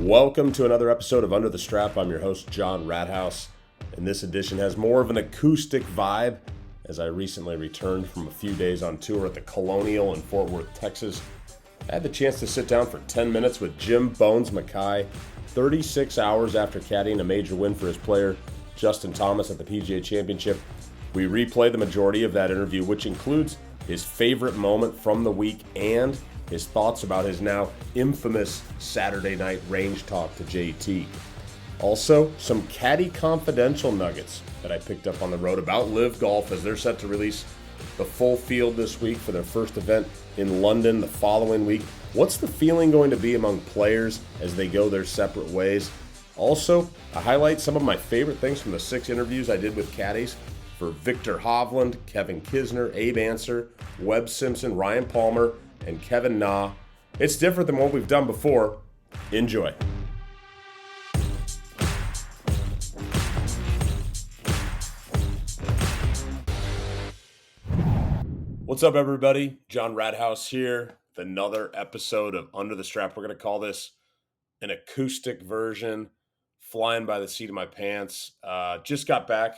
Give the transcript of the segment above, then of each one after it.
Welcome to another episode of Under the Strap. I'm your host, John Rathouz, and this edition has more of an acoustic vibe as I recently returned from a few days on tour at the Colonial in Fort Worth, Texas. I had the chance to sit down for 10 minutes with Jim Bones Mackay, 36 hours after caddying a major win for his player, Justin Thomas, at the PGA Championship. We replay the majority of that interview, which includes his favorite moment from the week and his thoughts about his now infamous Saturday night range talk to JT. Also, some Caddy confidential nuggets that I picked up on the road about LIV Golf as they're set to release the full field this week for their first event in London the following week. What's the feeling going to be among players as they go their separate ways? Also, I highlight some of my favorite things from the 6 interviews I did with caddies for Victor Hovland, Kevin Kisner, Abe Ancer, Webb Simpson, Ryan Palmer, and Kevin Na. It's different than what we've done before. Enjoy. What's up, everybody? John Rathouz here with another episode of Under the Strap. We're going to call this an acoustic version, flying by the seat of my pants. Just got back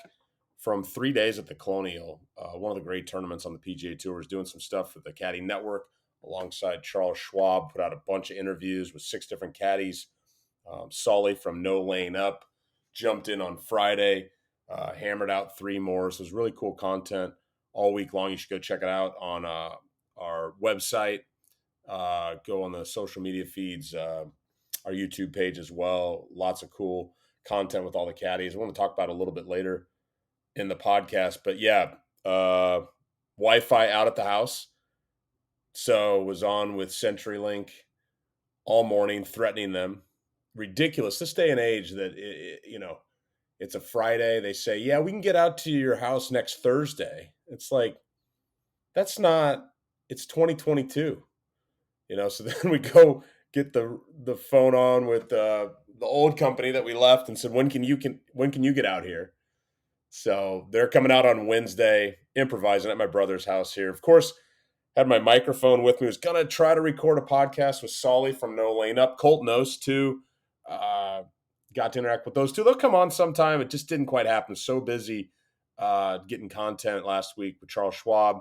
from 3 days at the Colonial, one of the great tournaments on the PGA Tour. Was doing some stuff for the Caddie Network alongside Charles Schwab. Put out a bunch of interviews with 6 different caddies. Solly from No Lane Up jumped in on Friday, hammered out 3 more. So it was really cool content all week long. You should go check it out on our website. Go on the social media feeds, our YouTube page as well. Lots of cool content with all the caddies. I want to talk about it a little bit later in the podcast. But yeah, Wi-Fi out at the house. So was on with CenturyLink all morning, threatening them. Ridiculous. This day and age that, it's a Friday. They say, yeah, we can get out to your house next Thursday. It's like, that's not, it's 2022. So then we go get the phone on with the old company that we left and said, when can you get out here? So they're coming out on Wednesday, improvising at my brother's house here. Of course, had my microphone with me. Was going to try to record a podcast with Solly from No Lane Up. Colt Knost, too. Got to interact with those two. They'll come on sometime. It just didn't quite happen. So busy getting content last week with Charles Schwab.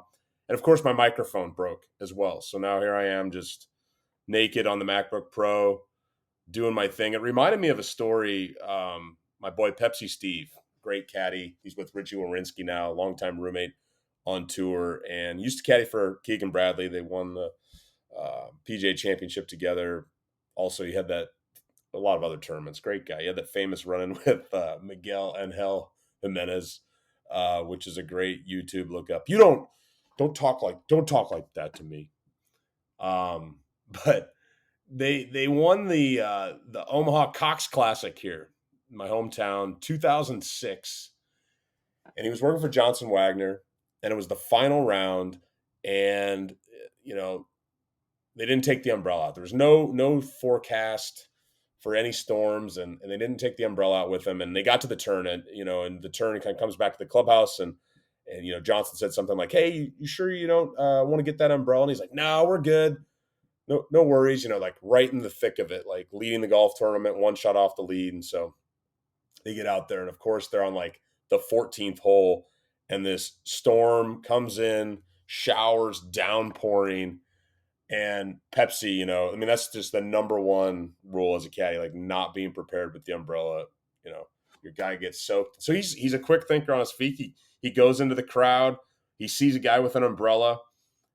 And, of course, my microphone broke as well. So now here I am just naked on the MacBook Pro doing my thing. It reminded me of a story. My boy Pepsi Steve, great caddy. He's with Richie Wawrinski now, longtime roommate on tour, and used to caddy for Keegan Bradley. They won the PGA Championship together. Also, he had a lot of other tournaments. Great guy. He had that famous run-in with Miguel Angel Jimenez, which is a great YouTube look up. You don't talk like that to me. But they won the Omaha Cox Classic here in my hometown, 2006, and he was working for Johnson Wagner. And it was the final round, and they didn't take the umbrella out. There was no forecast for any storms, and they didn't take the umbrella out with them. And they got to the turn, and the turn kind of comes back to the clubhouse, and Johnson said something like, "Hey, you sure you don't want to get that umbrella?" And he's like, "No, we're good. No worries." Like right in the thick of it, like leading the golf tournament, 1 shot off the lead, and so they get out there, and of course they're on like the 14th hole. And this storm comes in, showers downpouring, and Pepsi, that's just the number one rule as a caddy, like not being prepared with the umbrella. Your guy gets soaked. So he's a quick thinker on his feet. He goes into the crowd. He sees a guy with an umbrella,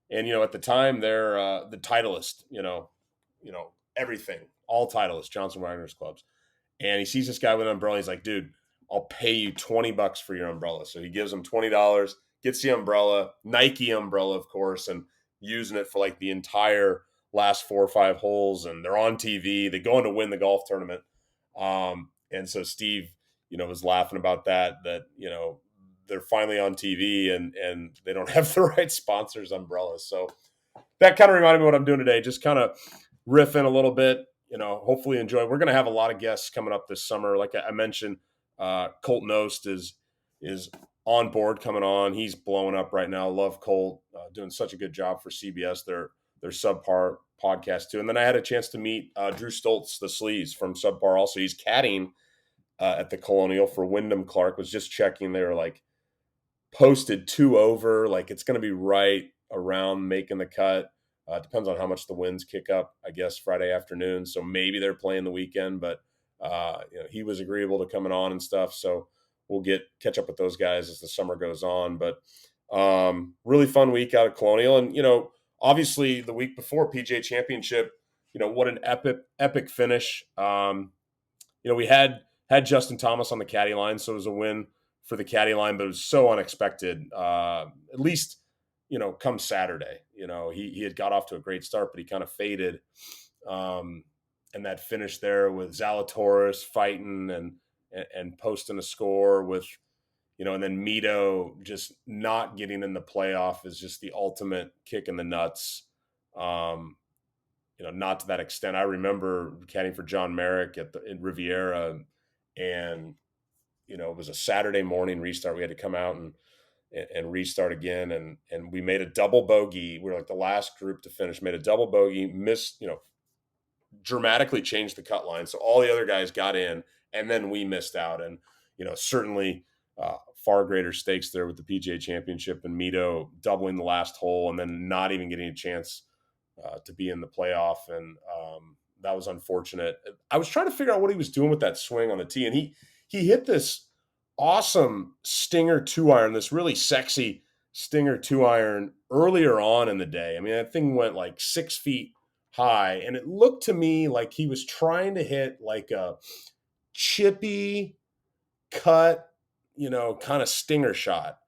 and at the time they're the Titleist, everything, all Titleist, Johnson Wagner's clubs, and he sees this guy with an umbrella. He's like, dude, I'll pay you $20 for your umbrella. So he gives him $20, gets the umbrella, Nike umbrella, of course, and using it for like the entire last 4 or 5 holes. And they're on TV. They go on to win the golf tournament. And so Steve, was laughing about that, they're finally on TV and they don't have the right sponsors umbrellas. So that kind of reminded me of what I'm doing today. Just kind of riffing a little bit, hopefully enjoy. We're going to have a lot of guests coming up this summer. Like I mentioned, Colt Knost is on board coming on. He's blowing up right now. Love Colt, doing such a good job for CBS. They're their Subpar podcast too. And then I had a chance to meet Drew Stoltz, the sleaze from Subpar. Also, he's caddying at the Colonial for Wyndham Clark. Was just checking, they were like posted 2 over, like it's going to be right around making the cut. Depends on how much the winds kick up, I guess, Friday afternoon. So maybe they're playing the weekend, but he was agreeable to coming on and stuff. So we'll catch up with those guys as the summer goes on. But really fun week out of Colonial. And, obviously the week before PGA Championship, what an epic finish. We had Justin Thomas on the caddy line, so it was a win for the caddy line, but it was so unexpected. At least, come Saturday, he had got off to a great start, but he kind of faded. And that finish there with Zalatoris fighting and posting a score with, and then Mito just not getting in the playoff is just the ultimate kick in the nuts. Not to that extent. I remember caddying for John Merrick in Riviera, and it was a Saturday morning restart. We had to come out and restart again, and we made a double bogey. We were like the last group to finish. Made a double bogey, missed, dramatically changed the cut line. So all the other guys got in, and then we missed out. And certainly far greater stakes there with the PGA Championship and Mito doubling the last hole and then not even getting a chance to be in the playoff. And that was unfortunate. I was trying to figure out what he was doing with that swing on the tee, and he hit this awesome Stinger 2-iron, this really sexy Stinger 2-iron earlier on in the day. I mean, that thing went like 6 feet high, and it looked to me like he was trying to hit like a chippy cut, kind of stinger shot,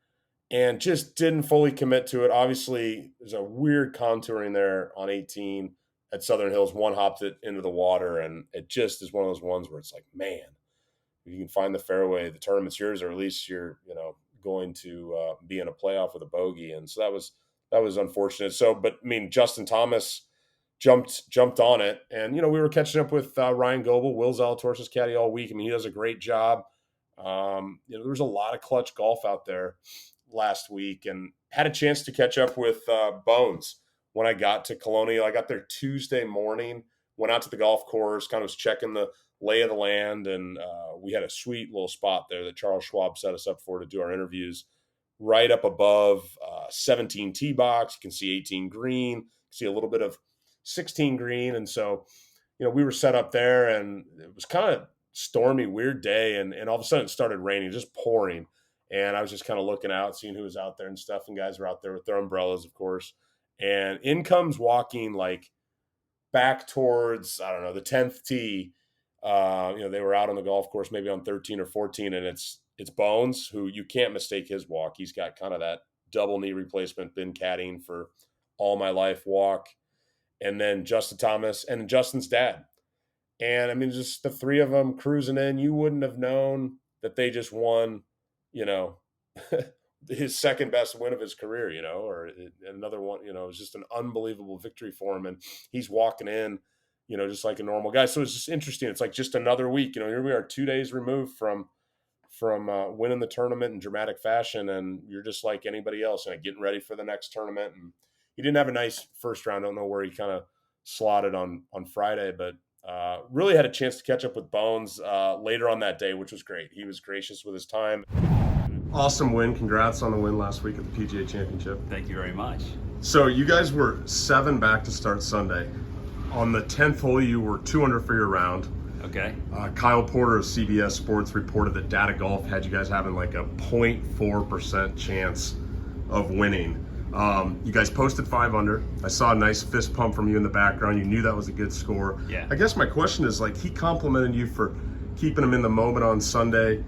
and just didn't fully commit to it. Obviously, there's a weird contouring there on 18 at Southern Hills. One hopped it into the water, and it just is one of those ones where it's like, man, if you can find the fairway, the tournament's yours, or at least you're, going to be in a playoff with a bogey. And so that was unfortunate. So, but I mean, Justin Thomas jumped on it, and we were catching up with Ryan Goebel, Will Zalatoris' caddy, all week. I mean, he does a great job. There was a lot of clutch golf out there last week, and had a chance to catch up with Bones when I got to Colonial. I got there Tuesday morning, went out to the golf course, kind of was checking the lay of the land, and we had a sweet little spot there that Charles Schwab set us up for to do our interviews, right up above 17 tee box. You can see 18 green, see a little bit of 16 green, and so we were set up there, and it was kind of stormy, weird day, and all of a sudden it started raining, just pouring, and I was just kind of looking out, seeing who was out there and stuff, and guys were out there with their umbrellas, of course, and in comes walking like back towards, I don't know, the 10th tee. They were out on the golf course, maybe on 13 or 14, and it's Bones, who you can't mistake his walk. He's got kind of that double knee replacement, been caddying for all my life walk. And then Justin Thomas and Justin's dad. And I mean, just the three of them cruising in, you wouldn't have known that they just won, his second best win of his career, or another one, it was just an unbelievable victory for him. And he's walking in, just like a normal guy. So it's just interesting. It's like just another week, here we are 2 days removed from winning the tournament in dramatic fashion. And you're just like anybody else, getting ready for the next tournament. And he didn't have a nice first round. I don't know where he kind of slotted on Friday, but really had a chance to catch up with Bones later on that day, which was great. He was gracious with his time. Awesome win. Congrats on the win last week at the PGA Championship. Thank you very much. So you guys were 7 back to start Sunday. On the 10th hole, you were 2 under for your round. Okay. Kyle Porter of CBS Sports reported that Data Golf had you guys having like a 0.4% chance of winning. You guys posted 5 under. I saw a nice fist pump from you in the background. You knew that was a good score. Yeah. I guess my question is, like, he complimented you for keeping him in the moment on Sunday.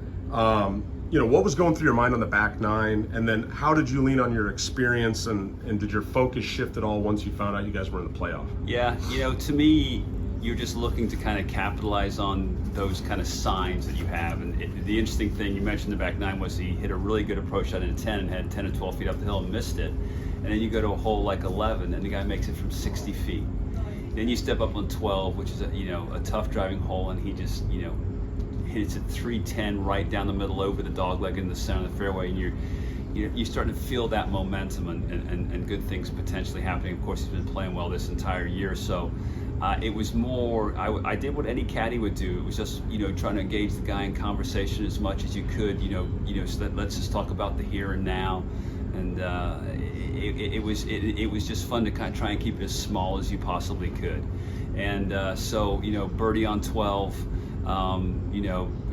What was going through your mind on the back 9? And then how did you lean on your experience, and did your focus shift at all once you found out you guys were in the playoff? Yeah, to me, you're just looking to kind of capitalize on those kind of signs that you have. And the interesting thing, you mentioned the back 9, was he hit a really good approach shot into 10 and had 10 to 12 feet up the hill and missed it. And then you go to a hole like 11 and the guy makes it from 60 feet. Then you step up on 12, which is a tough driving hole, and he just, hits it 310 right down the middle over the dog leg in the center of the fairway. And you're starting to feel that momentum and good things potentially happening. Of course, he's been playing well this entire year, so it was more, I did what any caddy would do. It was just, trying to engage the guy in conversation as much as you could, so let's just talk about the here and now. And it was just fun to kind of try and keep it as small as you possibly could. And so, birdie on 12,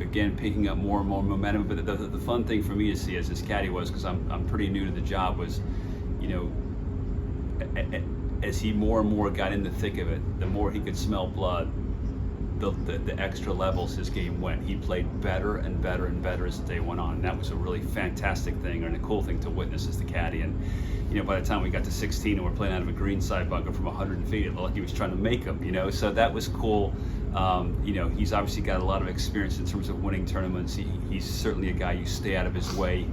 again, picking up more and more momentum. But the fun thing for me to see as this caddy was, because I'm pretty new to the job, was, as he more and more got in the thick of it, the more he could smell blood, the extra levels his game went. He played better and better and better as the day went on, and that was a really fantastic thing and a cool thing to witness as the caddy. And by the time we got to 16 and we're playing out of a greenside bunker from 100 feet, it looked like he was trying to make them. So that was cool. He's obviously got a lot of experience in terms of winning tournaments. He's certainly a guy you stay out of his way.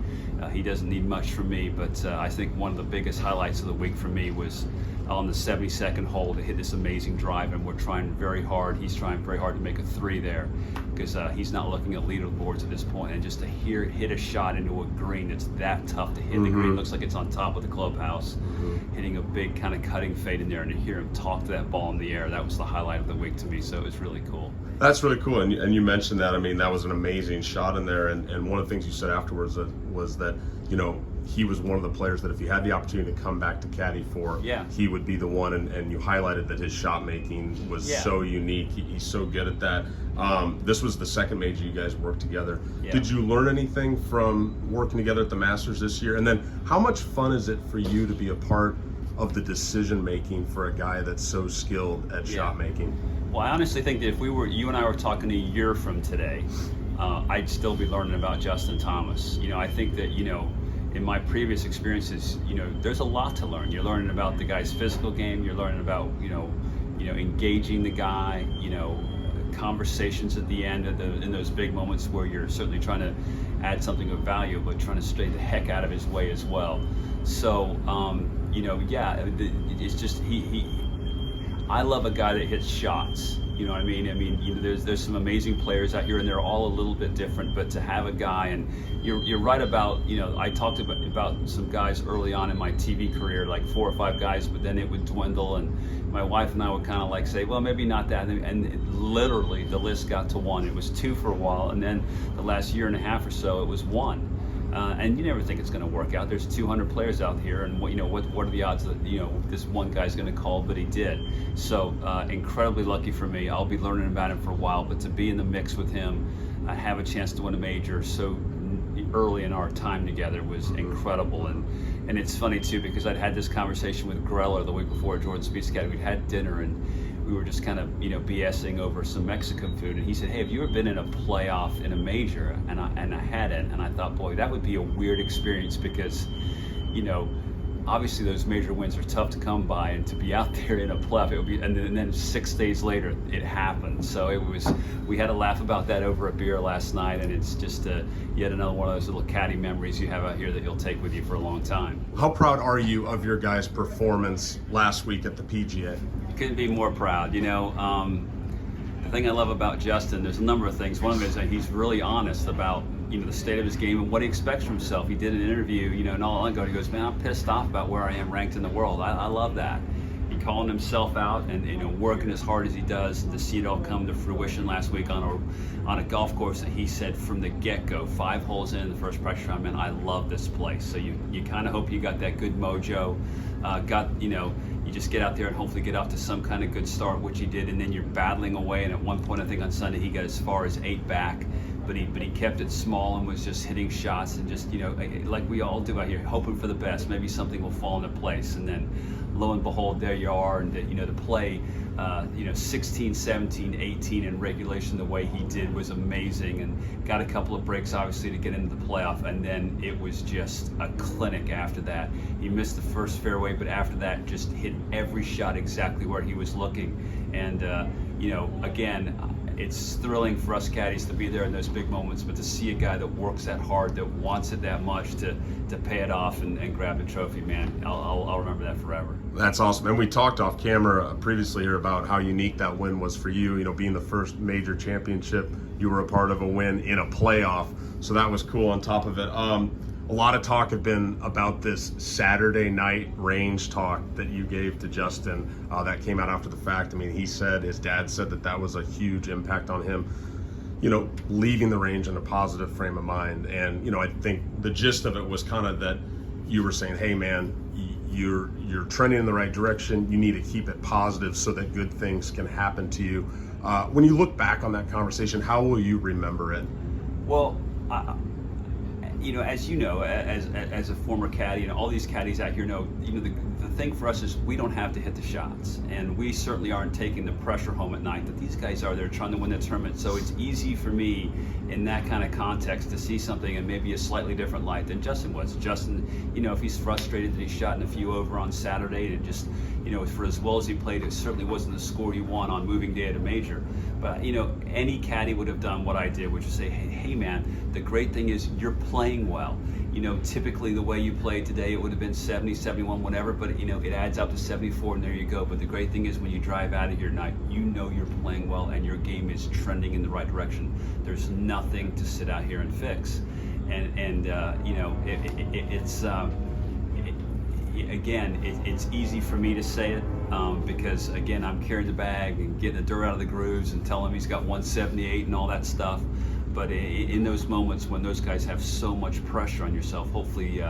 He doesn't need much from me, but I think one of the biggest highlights of the week for me was on the 72nd hole to hit this amazing drive, and we're trying very hard. He's trying very hard to make a 3 there, because he's not looking at leaderboards at this point, and just to hit a shot into a green that's that tough to hit. The green looks like it's on top of the clubhouse, hitting a big kind of cutting fade in there, and to hear him talk to that ball in the air, that was the highlight of the week to me. So it was really cool. That's really cool, and you mentioned that. I mean, that was an amazing shot in there, and one of the things you said afterwards was that he was one of the players that if he had the opportunity to come back to caddy for, he would be the one, and you highlighted that his shot making was so unique. He's so good at that. This was the second major you guys worked together. Did you learn anything from working together at the Masters this year? And then how much fun is it for you to be a part of the decision making for a guy that's so skilled at shot making? Well, I honestly think that if you and I were talking a year from today, I'd still be learning about Justin Thomas. I think that, in my previous experiences, there's a lot to learn. You're learning about the guy's physical game. You're learning about, engaging the guy, conversations at the end in those big moments where you're certainly trying to add something of value, but trying to stay the heck out of his way as well. So, it's just, I love a guy that hits shots. You know what I mean? There's some amazing players out here, and they're all a little bit different. But to have a guy, and you're right about, I talked about some guys early on in my TV career, like 4 or 5 guys, but then it would dwindle, and my wife and I would kind of like say, well, maybe not that, and literally the list got to 1. It was 2 for a while, and then the last year and a half or so, it was 1. And you never think it's going to work out. There's 200 players out here, and what are the odds that this one guy's going to call? But he did. So incredibly lucky for me. I'll be learning about him for a while, but to be in the mix with him, have a chance to win a major so early in our time together was incredible. And it's funny too, because I'd had this conversation with Greller the week before Jordan Spieth's Caddy. We'd had dinner, and we were just kind of BSing over some Mexican food, and he said, hey, have you ever been in a playoff in a major? And I hadn't, and I thought, boy, that would be a weird experience, because obviously those major wins are tough to come by, and to be out there in a playoff, it would be, and then 6 days later it happened. So we had a laugh about that over a beer last night, and it's just yet another one of those little caddy memories you have out here that you'll take with you for a long time. How proud are you of your guys' performance last week at the PGA? Couldn't be more proud. The thing I love about Justin, there's a number of things. One of them is that he's really honest about the state of his game and what he expects from himself. He did an interview not long ago, and he goes, man, I'm pissed off about where I am ranked in the world. I love that. He calling himself out and working as hard as he does, to see it all come to fruition last week on a golf course that he said from the get-go, 5 holes in the first practice round, man, I love this place. So you kind of hope you got that good mojo, you just get out there and hopefully get off to some kind of good start, which he did, and then you're battling away, and at one point I think on Sunday he got as far as 8 back, but he kept it small and was just hitting shots and just like we all do out here, hoping for the best. Maybe something will fall into place, and then lo and behold, there you are. And to play 16, 17, 18 in regulation the way he did was amazing, and got a couple of breaks obviously to get into the playoff, and then it was just a clinic after that. He missed the first fairway, but after that just hit every shot exactly where he was looking. And again, it's thrilling for us caddies to be there in those big moments, but to see a guy that works that hard, that wants it that much to pay it off and grab the trophy, man, I'll remember that forever. That's awesome. And we talked off camera previously here about how unique that win was for you, being the first major championship you were a part of a win in a playoff. So that was cool on top of it. a lot of talk have been about this Saturday night range talk that you gave to Justin. That came out after the fact. I mean, he said, his dad said that was a huge impact on him, leaving the range in a positive frame of mind. And, I think the gist of it was kind of that you were saying, hey man, you're trending in the right direction. You need to keep it positive so that good things can happen to you. When you look back on that conversation, how will you remember it? Well, as you know, as a former caddy, and all these caddies out here know, the thing for us is we don't have to hit the shots, and we certainly aren't taking the pressure home at night that these guys are. They're trying to win the tournament, so it's easy for me in that kind of context to see something in maybe a slightly different light than Justin was. Justin, if he's frustrated that he shot in a few over on Saturday, and just, for as well as he played, it certainly wasn't the score you want on moving day at a major. But, any caddy would have done what I did, which is say, hey man, the great thing is you're playing well. Typically the way you played today, it would have been 70, 71, whatever, but it adds up to 74, and there you go. But the great thing is when you drive out of here tonight, you're playing well and your game is trending in the right direction. There's nothing to sit out here and fix. It's easy for me to say it because, again, I'm carrying the bag and getting the dirt out of the grooves and telling him he's got 178 and all that stuff. But in those moments when those guys have so much pressure on yourself, hopefully,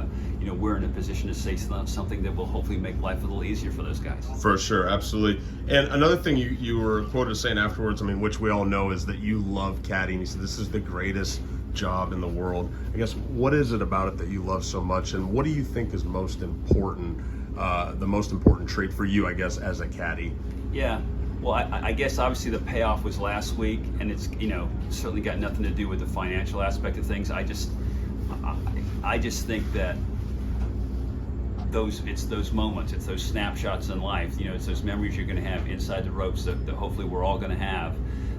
we're in a position to say something that will hopefully make life a little easier for those guys. For sure, absolutely. And another thing you were quoted as saying afterwards, which we all know, is that you love caddying. You said this is the greatest job in the world. I guess, what is it about it that you love so much, and what do you think is most important, the most important trait for you, I guess, as a caddy? Yeah. Well, I guess obviously the payoff was last week, and it's certainly got nothing to do with the financial aspect of things. I just think that it's those moments, it's those snapshots in life. It's those memories you're going to have inside the ropes that hopefully we're all going to have.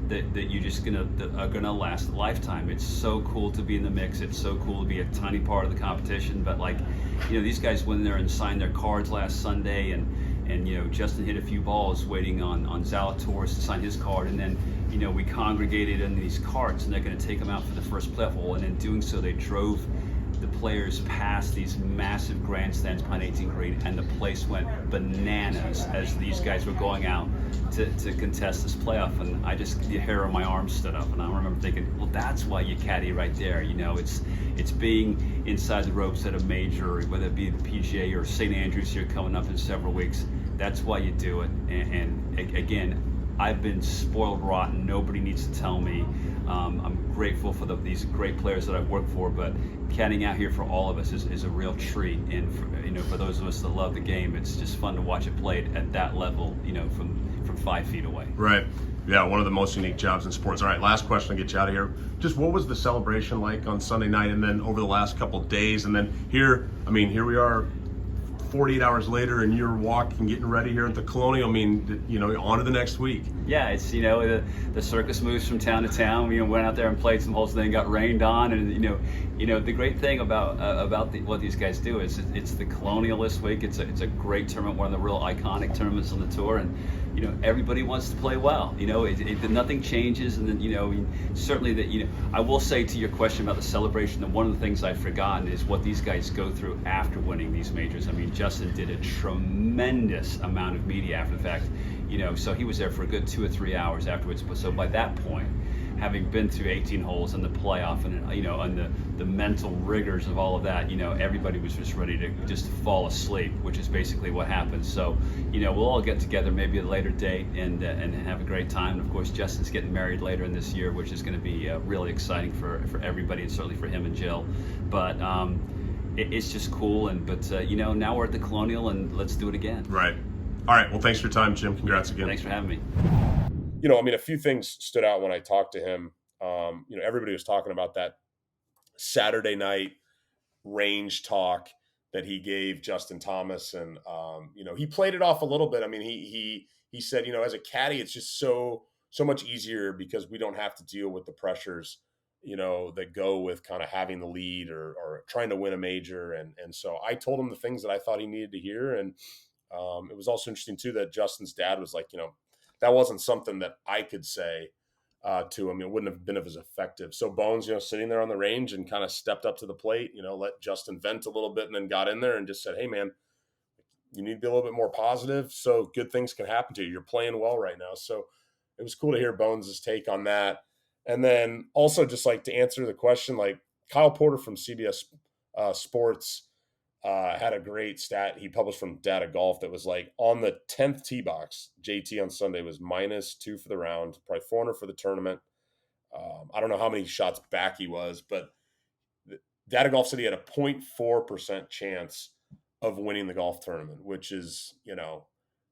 That you're just are gonna last a lifetime. It's so cool to be in the mix. It's so cool to be a tiny part of the competition. But these guys went in there and signed their cards last Sunday, and Justin hit a few balls waiting on Zalatoris to sign his card, and then we congregated in these carts, and they're going to take them out for the first playoff hole. And in doing so, they drove the players past these massive grandstands behind 18 green, and the place went bananas as these guys were going out to contest this playoff. And the hair on my arm stood up, and I remember thinking, well, that's why you caddy right there. It's being inside the ropes at a major, whether it be the PGA or St. Andrews here coming up in several weeks. That's why you do it. And again, I've been spoiled rotten. Nobody needs to tell me. I'm grateful for these great players that I've worked for, but caddying out here for all of us is a real treat. And for those of us that love the game, it's just fun to watch it played at that level, from 5 feet away. Right. Yeah, one of the most unique jobs in sports. All right, last question to get you out of here. Just what was the celebration like on Sunday night, and then over the last couple of days, and then here we are 48 hours later, and you're getting ready here at the Colonial. On to the next week. Yeah, it's the circus moves from town to town. We went out there and played some holes, then got rained on, and the great thing about what these guys do is it's the Colonial this week. It's a great tournament, one of the real iconic tournaments on the tour, and everybody wants to play well. Nothing changes, and then certainly that I will say to your question about the celebration, that one of the things I've forgotten is what these guys go through after winning these majors. Justin did a tremendous amount of media after the fact, so he was there for a good 2 or 3 hours afterwards. But so by that point, having been through 18 holes in the playoff and and the mental rigors of all of that, everybody was just ready to just fall asleep, which is basically what happened. So we'll all get together maybe at a later date and have a great time. And of course, Justin's getting married later in this year, which is going to be really exciting for everybody, and certainly for him and Jill. But it's just cool, but now we're at the Colonial, and let's do it again. Right. All right. Well, thanks for your time, Jim. Congrats again. Thanks for having me. A few things stood out when I talked to him. Everybody was talking about that Saturday night range talk that he gave Justin Thomas, and he played it off a little bit. He said, as a caddy, it's just so much easier because we don't have to deal with the pressures that go with kind of having the lead or trying to win a major. And so I told him the things that I thought he needed to hear. And it was also interesting too, that Justin's dad was like, that wasn't something that I could say. to him. It wouldn't have been as effective. So Bones, sitting there on the range and kind of stepped up to the plate, let Justin vent a little bit and then got in there and just said, hey, man, you need to be a little bit more positive so good things can happen to you. You're playing well right now. So it was cool to hear Bones' take on that. And then also just like to answer the question, like Kyle Porter from CBS Sports had a great stat he published from Data Golf that was like on the 10th tee box, JT on Sunday was -2 for the round, probably 400 for the tournament. I don't know how many shots back he was, but Data Golf said he had a 0.4% chance of winning the golf tournament, which is,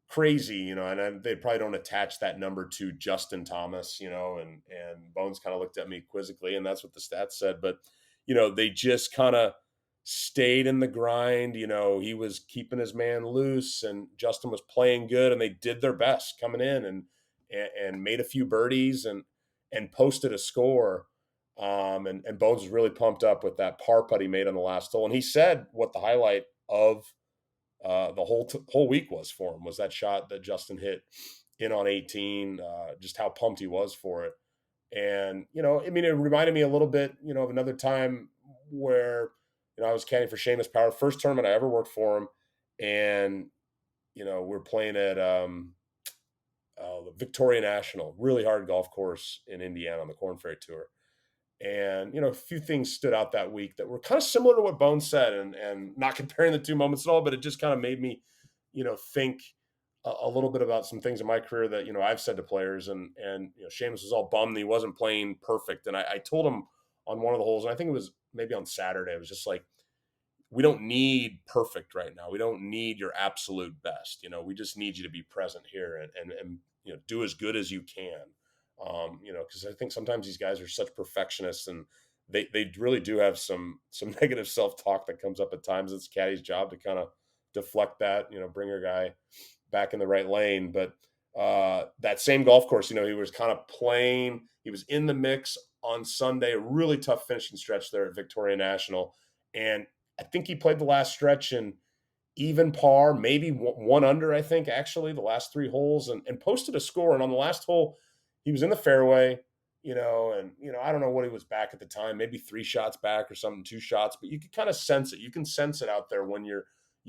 crazy, and they probably don't attach that number to Justin Thomas, and Bones kind of looked at me quizzically, and that's what the stats said. But, they just kind of stayed in the grind. He was keeping his man loose and Justin was playing good and they did their best coming in and made a few birdies and posted a score. And Bones was really pumped up with that par putt he made on the last hole. And he said what the highlight of the whole week was for him was that shot that Justin hit in on 18, just how pumped he was for it. And, it reminded me a little bit, of another time where, I was caddying for Seamus Power, first tournament I ever worked for him. And, we're playing at the Victoria National, really hard golf course in Indiana on the Corn Ferry Tour. And, a few things stood out that week that were kind of similar to what Bones said and not comparing the two moments at all, but it just kind of made me, think a little bit about some things in my career that, I've said to players and Seamus was all bummed he wasn't playing perfect. And I told him on one of the holes, and I think it was maybe on Saturday, it was just like, we don't need perfect right now. We don't need your absolute best. We just need you to be present here and do as good as you can. Because I think sometimes these guys are such perfectionists and they really do have some negative self-talk that comes up at times. It's caddy's job to kind of deflect that, bring your guy back in the right lane. But that same golf course, he was kind of playing, he was in the mix on Sunday, a really tough finishing stretch there at Victoria National. And I think he played the last stretch in even par, maybe one under, I think, actually, the last three holes and posted a score. And on the last hole, he was in the fairway, I don't know what he was back at the time, maybe 3 shots back or something, 2 shots, but you could kind of sense it. You can sense it out there when you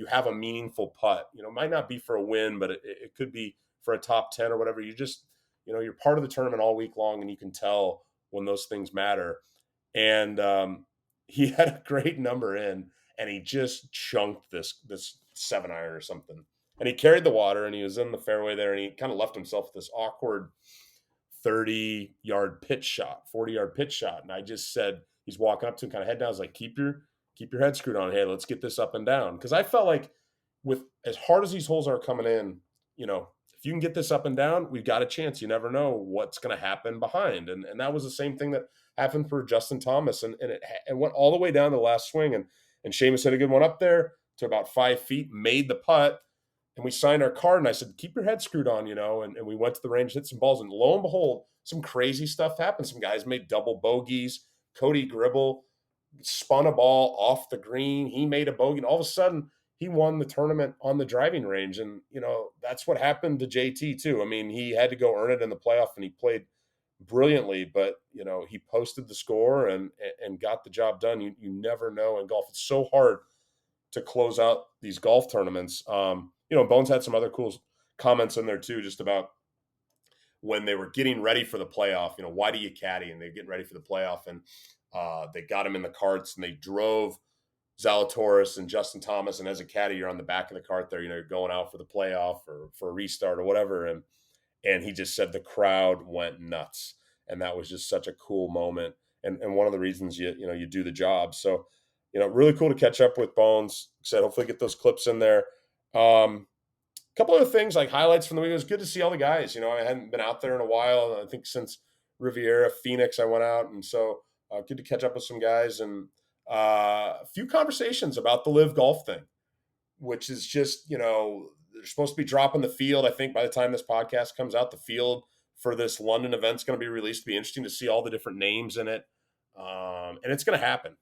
have a meaningful putt. It might not be for a win, but it could be for a top 10 or whatever. You just, you're part of the tournament all week long and you can tell when those things matter. And he had a great number in and he just chunked this 7-iron or something. And he carried the water and he was in the fairway there and he kind of left himself with this awkward 30-yard pitch shot, 40-yard pitch shot. And I just said, he's walking up to him, kind of head down. I was like, keep your head screwed on. Hey, let's get this up and down. Because I felt like with as hard as these holes are coming in, if you can get this up and down, we've got a chance. You never know what's going to happen behind. And that was the same thing that happened for Justin Thomas. And it went all the way down to the last swing. And Seamus hit a good one up there to about 5 feet, made the putt. And we signed our card. And I said, keep your head screwed on, and we went to the range, hit some balls. And lo and behold, some crazy stuff happened. Some guys made double bogeys. Cody Gribble spun a ball off the green. He made a bogey. And all of a sudden, he won the tournament on the driving range. And, that's what happened to JT too. I mean, he had to go earn it in the playoff and he played brilliantly, but, he posted the score and got the job done. You never know in golf. It's so hard to close out these golf tournaments. Bones had some other cool comments in there too, just about when they were getting ready for the playoff, why do you caddy? And they're getting ready for the playoff and they got him in the carts and they drove Zalatoris and Justin Thomas. And as a caddy, you're on the back of the cart there, you're going out for the playoff or for a restart or whatever. And he just said the crowd went nuts. And that was just such a cool moment. And one of the reasons you do the job. So, really cool to catch up with Bones. Said hopefully get those clips in there. Couple other things like highlights from the week. It was good to see all the guys. I hadn't been out there in a while. I think since Riviera, Phoenix, I went out. And so good to catch up with some guys and a few conversations about the LIV Golf thing, which is just, they're supposed to be dropping the field. I think by the time this podcast comes out, the field for this London event's going to be released. It'll be interesting to see all the different names in it. And it's going to happen.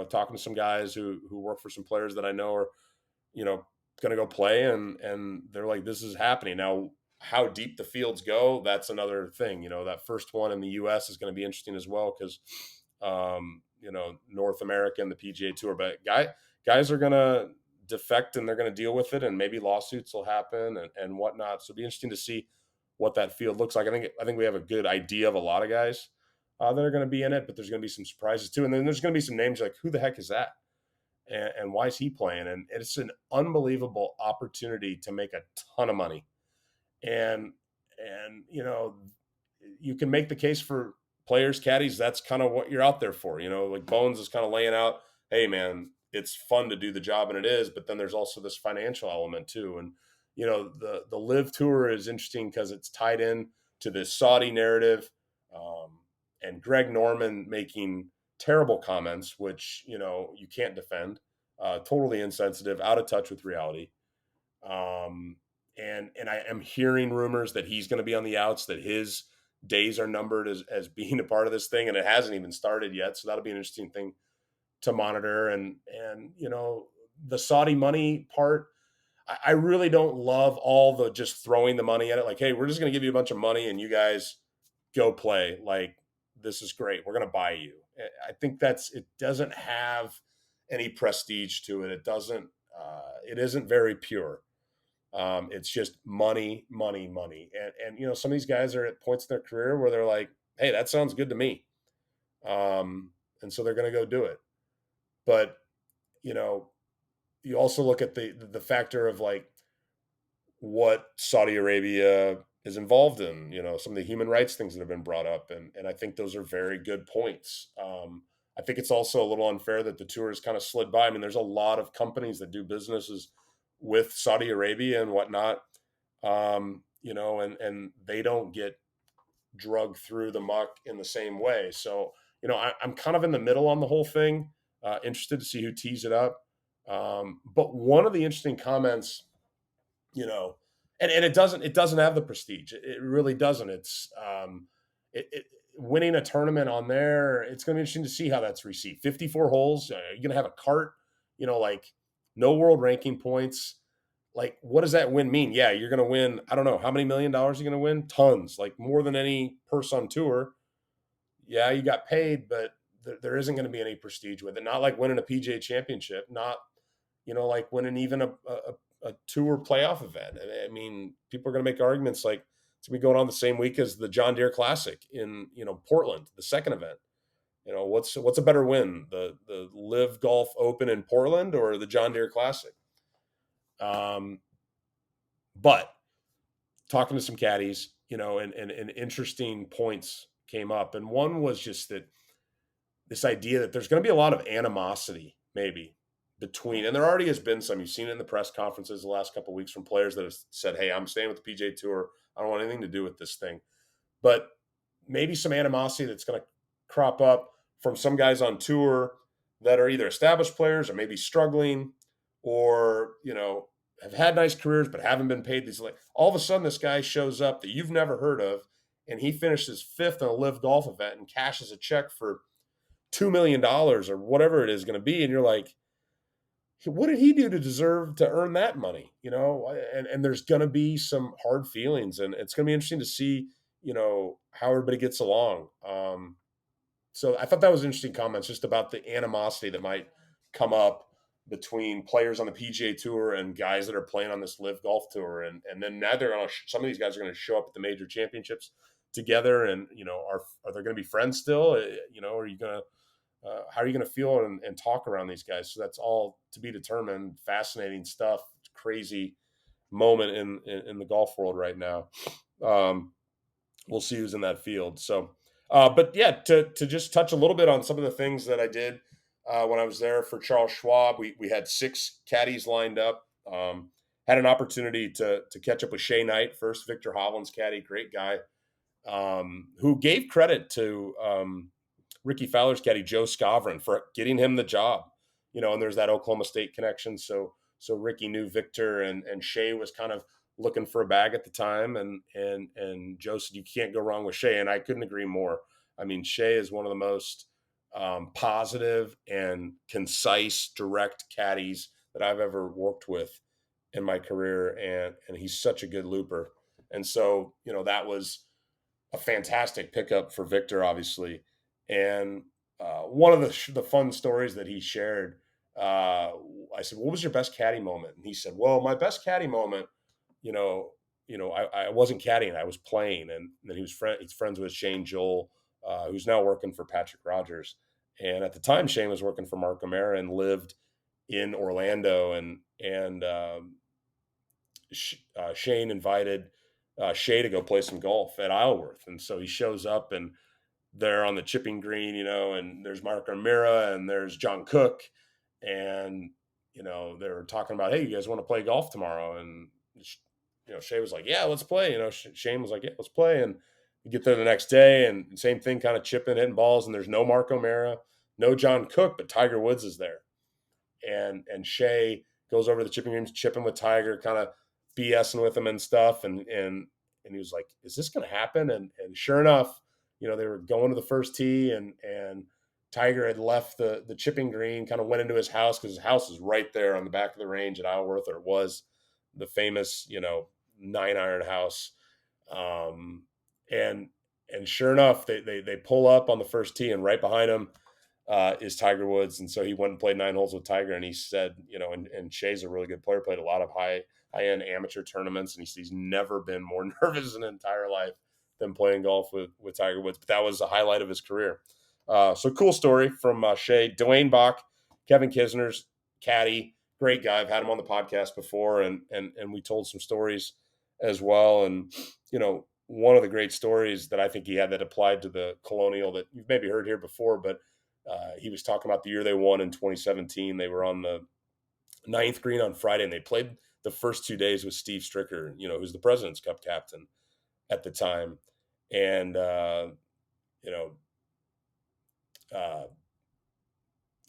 Talking to some guys who work for some players that I know are, going to go play and they're like, this is happening. Now, how deep the fields go, that's another thing. That first one in the U.S. is going to be interesting as well because, North America and the PGA Tour. But guys are going to defect and they're going to deal with it, and maybe lawsuits will happen and whatnot. So it'll be interesting to see what that field looks like. I think we have a good idea of a lot of guys that are going to be in it, but there's going to be some surprises too. And then there's going to be some names like, who the heck is that? And why is he playing? And it's an unbelievable opportunity to make a ton of money. And you can make the case for players, caddies. That's kind of what you're out there for. Like Bones is kind of laying out, hey man, it's fun to do the job, and it is. But then there's also this financial element too. And the LIV Tour is interesting because it's tied in to this Saudi narrative, and Greg Norman making terrible comments, which you can't defend. Totally insensitive, out of touch with reality. And I am hearing rumors that he's going to be on the outs, that his days are numbered as being a part of this thing, and it hasn't even started yet. So that'll be an interesting thing to monitor. And the Saudi money part, I really don't love all the just throwing the money at it. Like, hey, we're just going to give you a bunch of money and you guys go play. Like, this is great. We're going to buy you. I think it doesn't have any prestige to it. It isn't very pure. It's just money, money, money. And some of these guys are at points in their career where they're like, hey, that sounds good to me. And so they're going to go do it. But, you also look at the factor of like what Saudi Arabia is involved in, some of the human rights things that have been brought up. And I think those are very good points. I think it's also a little unfair that the tour has kind of slid by. I mean, there's a lot of companies that do businesses with Saudi Arabia and whatnot, and they don't get drugged through the muck in the same way. So, I'm kind of in the middle on the whole thing, interested to see who tees it up. But one of the interesting comments, and it doesn't have the prestige. It really doesn't. It's winning a tournament on there. It's going to be interesting to see how that's received. 54 holes. You're going to have a cart, like no world ranking points. Like, what does that win mean? Yeah, you're going to win. I don't know how many $1 million you're going to win. Tons, like more than any person on tour. Yeah, you got paid, but there isn't going to be any prestige with it. Not like winning a PGA Championship. Not like winning even a tour playoff event. I mean, people are going to make arguments like it's going to be going on the same week as the John Deere Classic in Portland, the second event. What's a better win, the LIV Golf Open in Portland or the John Deere Classic? But talking to some caddies, and interesting points came up, and one was just that this idea that there's going to be a lot of animosity, maybe between, and there already has been some. You've seen it in the press conferences the last couple of weeks from players that have said, "Hey, I'm staying with the PGA Tour. I don't want anything to do with this thing." But maybe some animosity that's going to crop up from some guys on tour that are either established players or maybe struggling, or have had nice careers but haven't been paid these. Like, all of a sudden, this guy shows up that you've never heard of, and he finishes fifth in a LIV Golf event and cashes a check for $2 million or whatever it is going to be, and you're like, what did he do to deserve to earn that money? And there's going to be some hard feelings, and it's going to be interesting to see, how everybody gets along. So I thought that was interesting comments just about the animosity that might come up between players on the PGA Tour and guys that are playing on this LIV Golf Tour. And then now some of these guys are going to show up at the major championships together, and, are they going to be friends still? Are you going to, how are you going to feel and talk around these guys? So that's all to be determined. Fascinating stuff. Crazy moment in the golf world right now. We'll see who's in that field. So, but yeah, to just touch a little bit on some of the things that I did when I was there for Charles Schwab. We had 6 caddies lined up. Had an opportunity to catch up with Shea Knight, first Victor Hovland's caddy, great guy, who gave credit to Ricky Fowler's caddy, Joe Scavron, for getting him the job. And there's that Oklahoma State connection. So Ricky knew Victor, and Shea was kind of looking for a bag at the time. And Joe said, you can't go wrong with Shea. And I couldn't agree more. I mean, Shea is one of the most positive and concise, direct caddies that I've ever worked with in my career. And he's such a good looper. And so, that was a fantastic pickup for Victor, obviously. And one of the fun stories that he shared, I said, "What was your best caddy moment?" And he said, "Well, my best caddy moment, you know, I wasn't caddying, I was playing." And then he's friends with Shane Joel, who's now working for Patrick Rogers. And at the time, Shane was working for Mark O'Mara and lived in Orlando. And Shane invited Shay to go play some golf at Isleworth. And so he shows up, and they're on the chipping green, and there's Mark O'Mara and there's John Cook. And, they were talking about, "Hey, you guys want to play golf tomorrow?" And, Shay was like, "Yeah, let's play." Shane was like, "Yeah, let's play." And you get there the next day, and same thing, kind of chipping, hitting balls. And there's no Mark O'Mara, no John Cook, but Tiger Woods is there. And Shay goes over to the chipping greens, chipping with Tiger, kind of BSing with him and stuff. And he was like, "Is this going to happen?" And sure enough, they were going to the first tee, and Tiger had left the chipping green, kind of went into his house, because his house is right there on the back of the range at Isleworth, or it was the famous, 9-iron house. Um, and sure enough, they pull up on the first tee, and right behind him is Tiger Woods. And so he went and played 9 holes with Tiger. And he said, and Shay's a really good player, played a lot of high end amateur tournaments, and he's never been more nervous in his entire life than playing golf with Tiger Woods. But that was the highlight of his career. So cool story from Shay. Dwayne Bach, Kevin Kisner's caddy, great guy. I've had him on the podcast before, and we told some stories as well. And one of the great stories that I think he had that applied to the Colonial that you've maybe heard here before, but he was talking about the year they won in 2017. They were on the 9th green on Friday, and they played the first 2 days with Steve Stricker, who's the President's Cup captain at the time. And,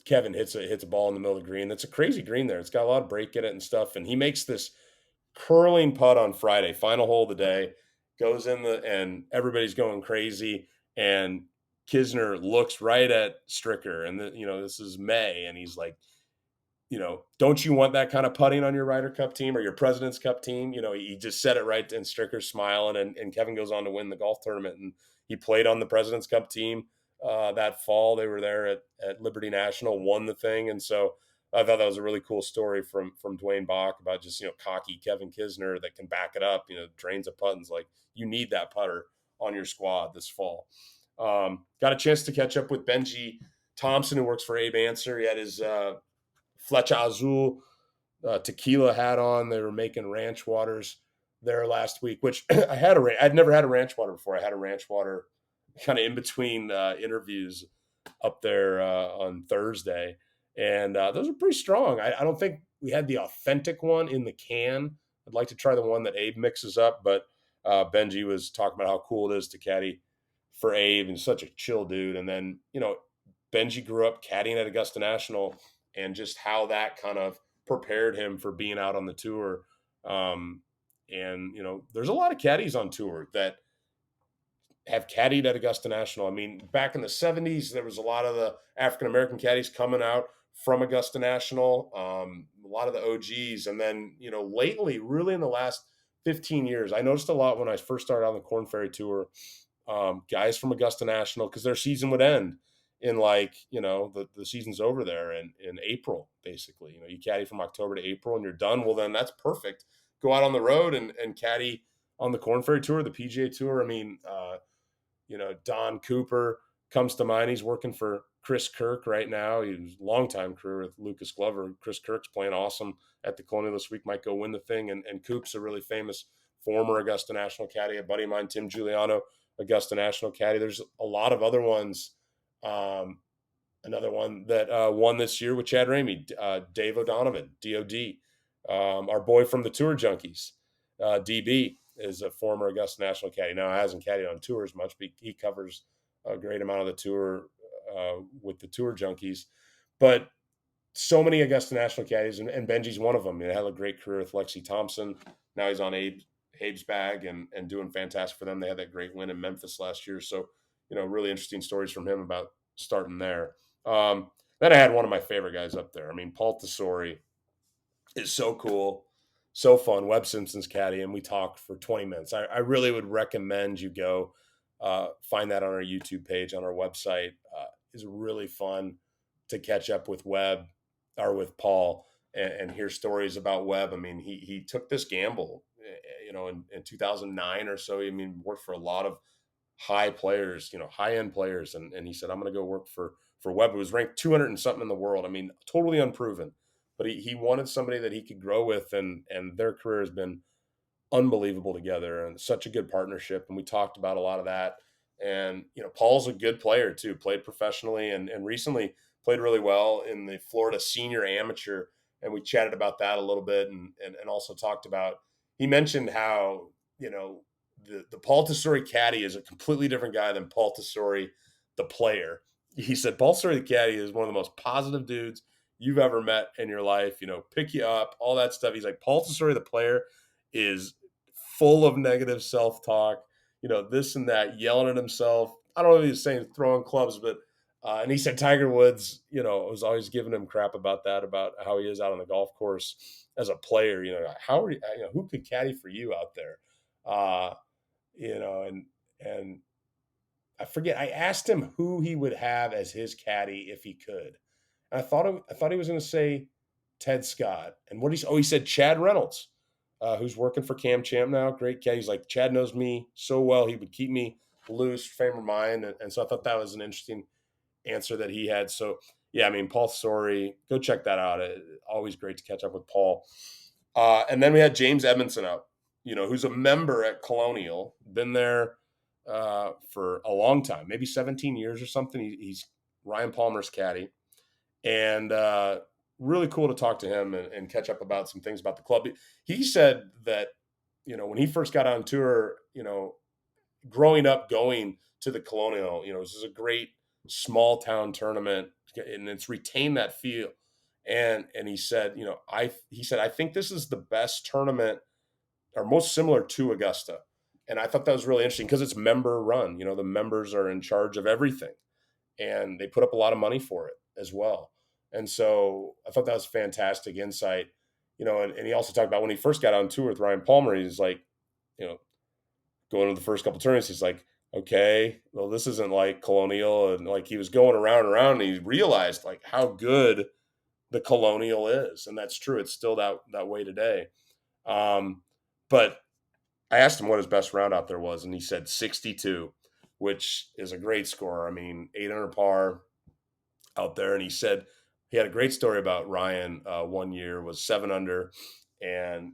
Kevin hits a ball in the middle of the green. It's a crazy green there. It's got a lot of break in it and stuff. And he makes this curling putt on Friday, final hole of the day, goes in and everybody's going crazy. And Kisner looks right at Stricker, and this is May, and he's like, "Don't you want that kind of putting on your Ryder Cup team or your President's Cup team?" He just said it right, and Stricker's smiling, and Kevin goes on to win the golf tournament, and he played on the President's Cup team that fall. They were there at Liberty National, won the thing. And so I thought that was a really cool story from Dwayne Bach about just, cocky Kevin Kisner that can back it up, drains of puttings. Like, you need that putter on your squad this fall. Got a chance to catch up with Benji Thompson, who works for Abe Ancer. He had his Flecha Azul tequila hat on. They were making ranch waters there last week, which I'd never had a ranch water before. I had a ranch water kind of in between interviews up there on Thursday. And those are pretty strong. I don't think we had the authentic one in the can. I'd like to try the one that Abe mixes up, but Benji was talking about how cool it is to caddy for Abe, and such a chill dude. And then, Benji grew up caddying at Augusta National, and just how that kind of prepared him for being out on the tour. And, there's a lot of caddies on tour that have caddied at Augusta National. I mean, back in the 70s, there was a lot of the African-American caddies coming out from Augusta National, a lot of the OGs. And then, lately, really in the last 15 years, I noticed a lot when I first started on the Corn Ferry Tour, guys from Augusta National, because their season would end in the season's over there in April, basically. You caddy from October to April and you're done. Well, then that's perfect. Go out on the road and caddy on the Corn Ferry Tour, the PGA Tour. I mean, Don Cooper comes to mind. He's working for Chris Kirk right now. He's a longtime career with Lucas Glover. Chris Kirk's playing awesome at the Colonial this week, might go win the thing. And Coop's a really famous former Augusta National caddy. A buddy of mine, Tim Giuliano, Augusta National caddy. There's a lot of other ones. Another one that won this year with Chad Ramey, Dave O'Donovan, DOD, our boy from the Tour Junkies, DB, is a former Augusta National caddy. Now, hasn't caddied on tour as much, but he covers a great amount of the tour with the Tour Junkies. But so many Augusta National caddies, and Benji's one of them. He had a great career with Lexi Thompson. Now he's on Abe's bag and doing fantastic for them. They had that great win in Memphis last year. So, really interesting stories from him about starting there. Then I had one of my favorite guys up there. I mean, Paul Tesori is so cool. so fun. Webb Simpson's caddy, and we talked for 20 minutes. I really would recommend you go find that on our YouTube page, on our website. Is really fun to catch up with Webb or with Paul and hear stories about Webb. I mean, he took this gamble, in 2009 or so. I mean, worked for a lot of high players, high end players, and he said, "I'm going to go work for Webb." Who was ranked 200 and something in the world. I mean, totally unproven, but he wanted somebody that he could grow with, and their career has been unbelievable together and such a good partnership. And we talked about a lot of that. And, Paul's a good player too, played professionally and recently played really well in the Florida Senior Amateur. And we chatted about that a little bit and also talked about, he mentioned how, the Paul Tesori caddy is a completely different guy than Paul Tesori, the player. He said, Paul Tesori, the caddy, is one of the most positive dudes you've ever met in your life, pick you up, all that stuff. He's like, Paul Tesori, the player, is full of negative self-talk, this and that, yelling at himself. I don't know if he was saying throwing clubs, but and he said Tiger Woods, was always giving him crap about that, about how he is out on the golf course as a player. How are you, who could caddy for you out there? Uh, and I forget. I asked him who he would have as his caddy if he could. And I thought he was going to say Ted Scott. And he said Chad Reynolds, who's working for Cam Champ now. Great caddy. He's like, Chad knows me so well. He would keep me loose, frame of mind. And so I thought that was an interesting answer that he had. So yeah, I mean, Paul Tesori, go check that out. Always great to catch up with Paul. And then we had James Edmondson out, who's a member at Colonial, been there for a long time, maybe 17 years or something. He's Ryan Palmer's caddy, and really cool to talk to him and catch up about some things about the club. He said that, when he first got on tour, growing up going to the Colonial, this is a great small town tournament, and it's retained that feel. And he said, I think this is the best tournament or most similar to Augusta. And I thought that was really interesting because it's member run. The members are in charge of everything, and they put up a lot of money for it as well. And so I thought that was fantastic insight. And he also talked about when he first got on tour with Ryan Palmer, he's like, going to the first couple tournaments, he's like, okay, well, this isn't like Colonial. And like he was going around and around, and he realized like how good the Colonial is. And that's true. It's still that way today. But I asked him what his best round out there was, and he said 62, which is a great score. I mean, 800 par out there. And he said he had a great story about Ryan. One year was 7 under, and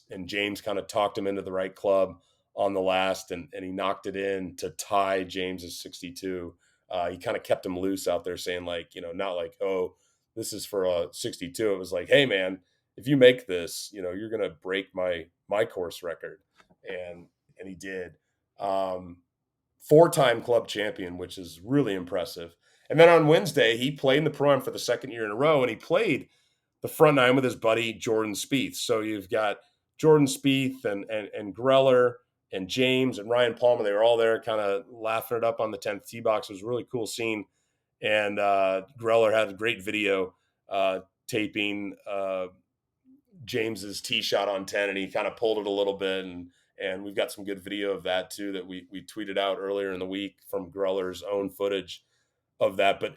and James kind of talked him into the right club on the last, and he knocked it in to tie James's 62. He kind of kept him loose out there, saying like, not like, oh, this is for a 62. It was like, hey man, if you make this, you're gonna break my course record, and he did. 4-time club champion, which is really impressive. And then on Wednesday, he played in the Pro-Am for the second year in a row, and he played the front nine with his buddy Jordan Spieth. So you've got Jordan Spieth and Greller and James and Ryan Palmer. They were all there kind of laughing it up on the 10th tee box. It was a really cool scene. And Greller had a great video taping James's tee shot on 10, and he kind of pulled it a little bit. And we've got some good video of that too that we tweeted out earlier in the week from Greller's own footage of that. But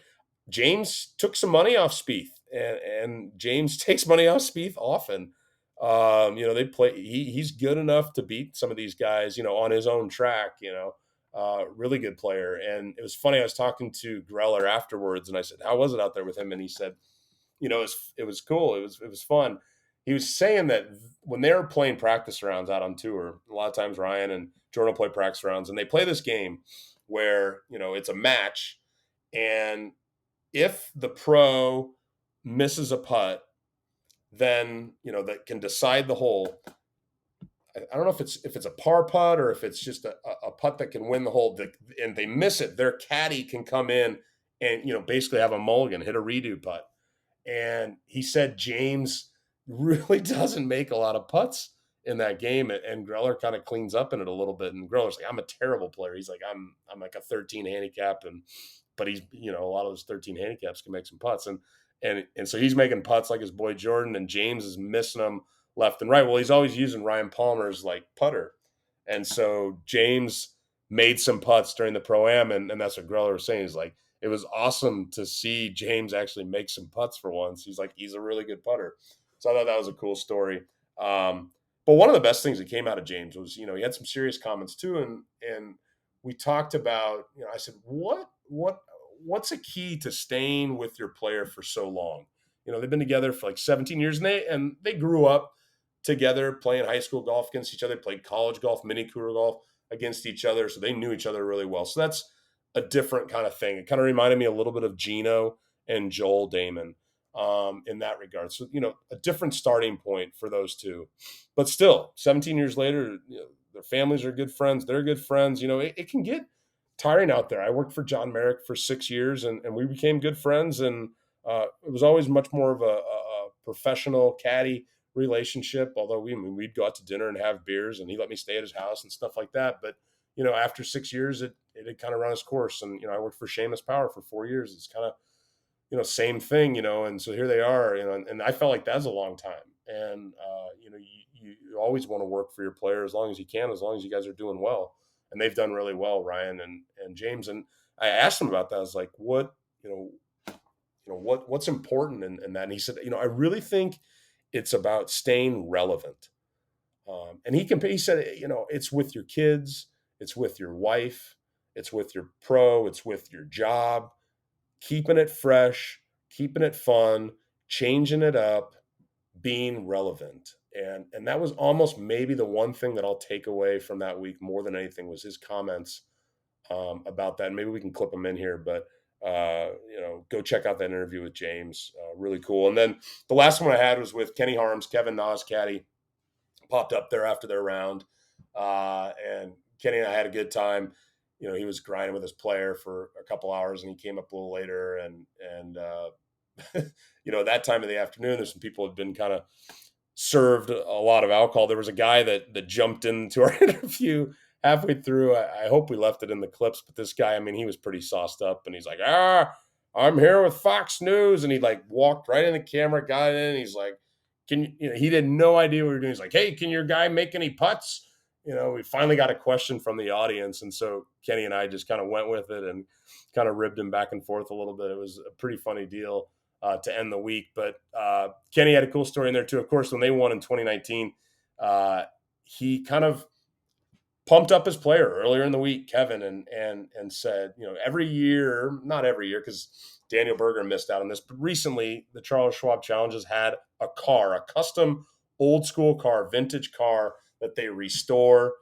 James took some money off Spieth, and James takes money off Spieth often. They play. He's good enough to beat some of these guys, on his own track. Really good player. And it was funny. I was talking to Greller afterwards, and I said, "How was it out there with him?" And he said, it was cool. It was fun. He was saying that when they were playing practice rounds out on tour, a lot of times Ryan and Jordan will play practice rounds, and they play this game where it's a match, and if the pro misses a putt, then that can decide the hole. I don't know if it's a par putt or if it's just a putt that can win the hole. And they miss it, their caddy can come in and basically have a mulligan, hit a redo putt. And he said James really doesn't make a lot of putts in that game, and Greller kind of cleans up in it a little bit. And Greller's like, I'm a terrible player. He's like, I'm like a 13 handicap, but he's a lot of those 13 handicaps can make some putts. And so he's making putts like his boy Jordan, and James is missing them left and right. Well, he's always using Ryan Palmer's like putter. And so James made some putts during the Pro-Am, and that's what Greller was saying. He's like, it was awesome to see James actually make some putts for once. He's like, he's a really good putter. So I thought that was a cool story. But one of the best things that came out of James was, he had some serious comments too. And we talked about, I said, what's a key to staying with your player for so long? They've been together for like 17 years, and they grew up together playing high school golf against each other, played college golf, mini cooler golf against each other. So they knew each other really well. So that's a different kind of thing. It kind of reminded me a little bit of Gino and Joel Damon in that regard. So, a different starting point for those two. But still, 17 years later, their families are good friends. They're good friends. It can get tiring out there. I worked for John Merrick for 6 years, and we became good friends. And it was always much more of a professional caddy relationship, although we'd go out to dinner and have beers, and he let me stay at his house and stuff like that. But after 6 years, it had kind of run its course. And I worked for Seamus Power for 4 years. It's kind of same thing, and so here they are, and I felt like that's a long time. And you always want to work for your player as long as you can, as long as you guys are doing well, and they've done really well, Ryan and James. And I asked him about that. I was like, what's important in that? And he said, I really think it's about staying relevant. And he said, it's with your kids, it's with your wife, it's with your pro, it's with your job, keeping it fresh, keeping it fun, changing it up, being relevant. And that was almost maybe the one thing that I'll take away from that week more than anything was his comments about that. And maybe we can clip them in here, but go check out that interview with James. Really cool. And then the last one I had was with Kenny Harms, Kevin Na's caddy, popped up there after their round. And Kenny and I had a good time. He was grinding with his player for a couple hours, and he came up a little later. And that time of the afternoon, there's some people had been kind of served a lot of alcohol. There was a guy that jumped into our interview halfway through. I hope we left it in the clips, but this guy, he was pretty sauced up, and he's like, I'm here with Fox News. And he like walked right in the camera, got in, and he's like, he had no idea what we were doing. He's like, hey, can your guy make any putts? We finally got a question from the audience. And so Kenny and I just kind of went with it and kind of ribbed him back and forth a little bit. It was a pretty funny deal to end the week. But Kenny had a cool story in there too. Of course, when they won in 2019, he kind of pumped up his player earlier in the week, Kevin, and said, every year, not every year, because Daniel Berger missed out on this, but recently the Charles Schwab Challenge has had a custom old school car, vintage car that they restore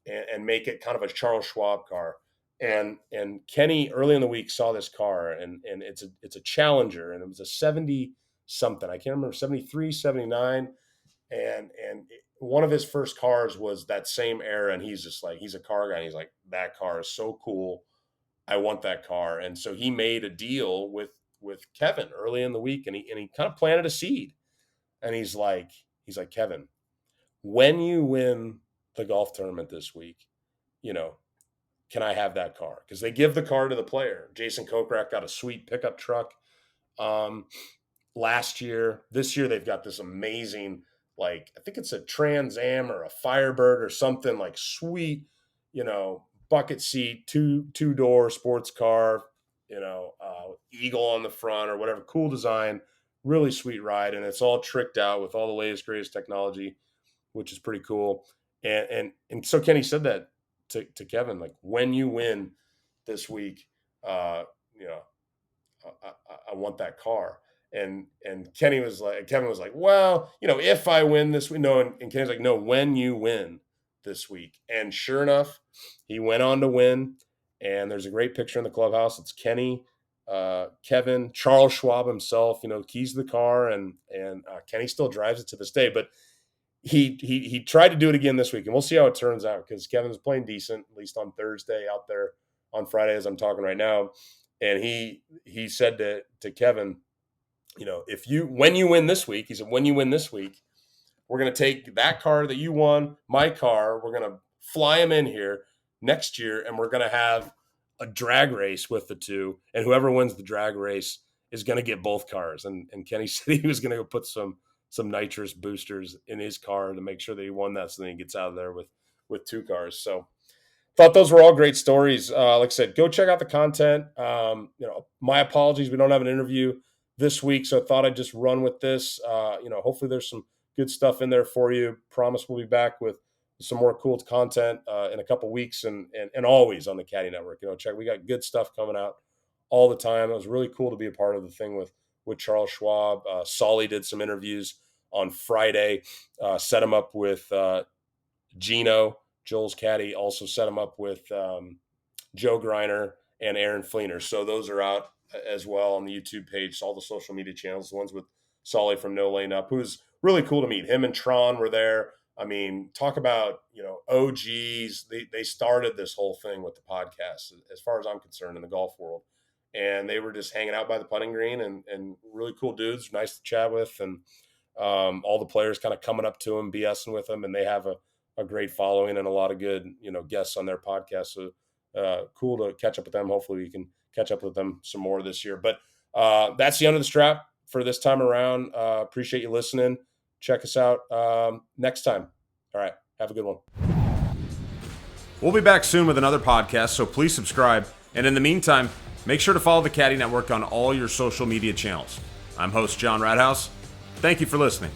and make it kind of a Charles Schwab car. And Kenny early in the week saw this car, and it's a Challenger, and it was a 70 something. I can't remember, 73, 79. And one of his first cars was that same era, and he's just like, he's a car guy, and he's like, that car is so cool. I want that car. And so he made a deal with Kevin early in the week, and he kind of planted a seed. And he's like, Kevin, when you win the golf tournament this week, can I have that car? Because they give the car to the player. Jason Kokrak got a sweet pickup truck last year. This year they've got this amazing, like, I think it's a Trans Am or a Firebird or something, like sweet, bucket seat, two-door sports car, eagle on the front or whatever, cool design, really sweet ride. And it's all tricked out with all the latest, greatest technology, which is pretty cool. And so Kenny said that to Kevin, like, when you win this week, I want that car. And Kevin was like, well, if I win this week, no. And Kenny's like, no, when you win this week. And sure enough, he went on to win. And there's a great picture in the clubhouse. It's Kenny, Kevin, Charles Schwab himself, keys the car, and Kenny still drives it to this day. But he tried to do it again this week, and we'll see how it turns out, because Kevin's playing decent, at least on Thursday, out there on Friday as I'm talking right now. And he said to Kevin, when you win this week, he said, when you win this week, we're going to take that car that you won, my car, we're going to fly him in here next year, and we're going to have a drag race with the two, and whoever wins the drag race is going to get both cars. And Kenny said he was going to go put some nitrous boosters in his car to make sure that he won that, so then he gets out of there with 2 cars. So thought those were all great stories. Like I said, go check out the content. My apologies, we don't have an interview this week, so I thought I'd just run with this. Hopefully there's some good stuff in there for you. Promise we'll be back with some more cool content in a couple weeks, and always on the Caddie Network. We got good stuff coming out all the time. It was really cool to be a part of the thing with Charles Schwab. Solly did some interviews on Friday, set him up with Gino, Joel's caddy, also set him up with Joe Griner and Aaron Fleener. So those are out as well on the YouTube page, all the social media channels, the ones with Solly from No Lane Up, who's really cool to meet. Him and Tron were there. I mean, talk about, OGs. They started this whole thing with the podcast, as far as I'm concerned, in the golf world. And they were just hanging out by the putting green, and really cool dudes, nice to chat with. And all the players kind of coming up to them, BSing with them. And they have a great following and a lot of good, guests on their podcast. So cool to catch up with them. Hopefully we can catch up with them some more this year. But that's the Under the Strap for this time around. Appreciate you listening. Check us out next time. All right. Have a good one. We'll be back soon with another podcast, so please subscribe. And in the meantime, make sure to follow the Caddie Network on all your social media channels. I'm host John Rathouz. Thank you for listening.